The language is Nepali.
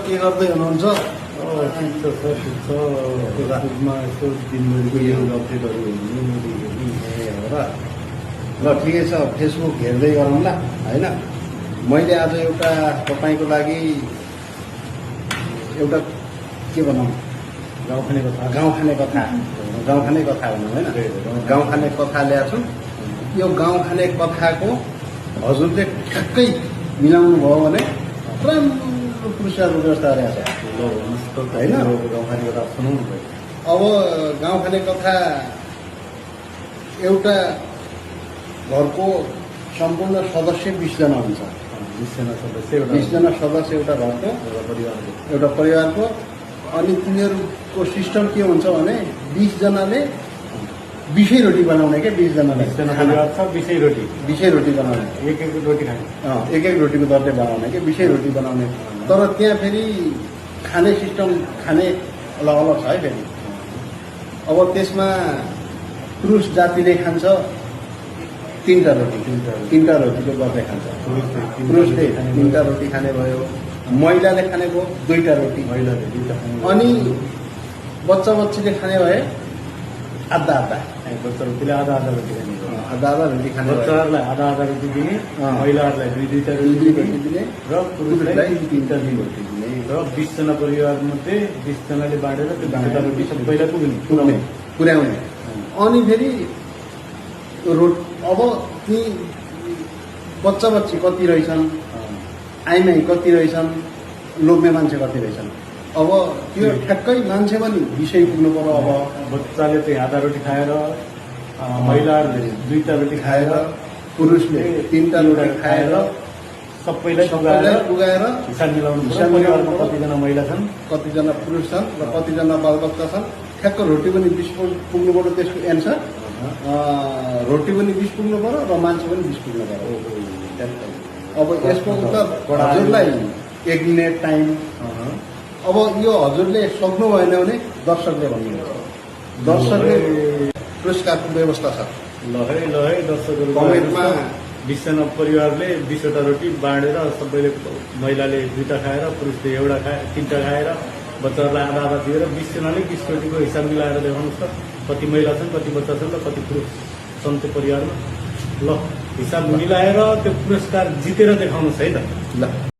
के गर्दै हुनुहुन्छ? ठिक छ सर, ठिक छ। फेसबुकमा यसो दिनभरिको यो अपडेटहरू हेर्ने हो र? ल ठिकै छ, फेसबुक हेर्दै गरौँला होइन। मैले आज एउटा तपाईँको लागि एउटा के भनौँ, गाउँ खाने कथा। गाउँ खाने कथा भनौँ होइन, गाउँ खाने कथा ल्याएको छु। यो गाउँ खाने कथाको हजुरले ठ्याक्कै मिलाउनु भयो भने राम्रो पुरस्कारको व्यवस्था रहेछ होइन। गाउँ खाने कथा सुनाउनु भयो। अब गाउँ खाने कथा एउटा घरको सम्पूर्ण सदस्य 20 जना हुन्छ। 20 जना सदस्य, 20 जना सदस्य एउटा घरको, एउटा परिवारको। अनि तिनीहरूको सिस्टम के हुन्छ भने 20 जनाले 20 रोटी बनाउने क्या। 20 जनाले 20 रोटी, 20 रोटी बनाउने, एक रोटी खाने, एक रोटीको दरले बनाउने क्या। 20 रोटी बनाउने। तर त्यहाँ फेरि खाने सिस्टम खाने अलग अलग छ है फेरि। अब त्यसमा पुरुष जातिले खान्छ 3टा रोटी, 3टा रोटीको दरले खान्छ। पुरुषले 3टा रोटी खाने भयो, महिलाले खाने भयो 2टा रोटी, महिलाले 2टा खाने, अनि बच्चा बच्चीले खाने भए आधा आधा, बच्चा रोटीले आधा रोटी खाने, आधा रोटी खाने, बच्चाहरूलाई आधा रोटी दिने, महिलाहरूलाई 2-2टा रोटी दिने र पुरुषलाई 3टा रोटी दिने। र 20 जना परिवारमध्ये 20 जनाले बाँडेर त्यो 2टा रोटी सबैलाई पुर्याउने। अनि फेरि अब ती बच्चा बच्ची कति रहेछन्, आइमाई कति रहेछन्, लोग्ने मान्छे कति रहेछन्। अब त्यो ठ्याक्कै मान्छे पनि 20 पुग्नु पर्यो। अब बच्चाले चाहिँ आधा रोटी खाएर, महिलाहरूले 2टा रोटी खाएर, पुरुषले 3टा रोटी खाएर सबैलाई पुगाएर हिसाब मिलाउनु पर्छ। परिवारमा कतिजना महिला छन्, कतिजना पुरुष छन् र कतिजना बालबच्चा छन्। ठ्याक्क रोटी पनि 20 पुग्नु पर्यो। त्यसको एन्सर रोटी पनि 20 पुग्नु पर्यो र मान्छे पनि 20 पुग्नु पर्यो। अब यसको उत्तर हजुरलाई 1 मिनट टाइम। अब यो हजुरले सक्नु भएन भने दर्शकले भन्नुहुन्छ। दर्शकले पुरस्कारको व्यवस्था छ। ल है दर्शकहरू, कमेन्टमा 20 जना परिवारले 20वटा रोटी बाँडेर सबैले, महिलाले 2टा खाएर, पुरुषले 3टा खाएर, बच्चाहरूलाई आधा दिएर 20 जनाले 20 रोटीको हिसाब मिलाएर देखाउनुहोस् त। कति महिला छन्, कति बच्चा छन् र कति पुरुष छन् त्यो परिवारमा। ल हिसाब मिलाएर त्यो पुरस्कार जितेर देखाउनुहोस् है त। ल।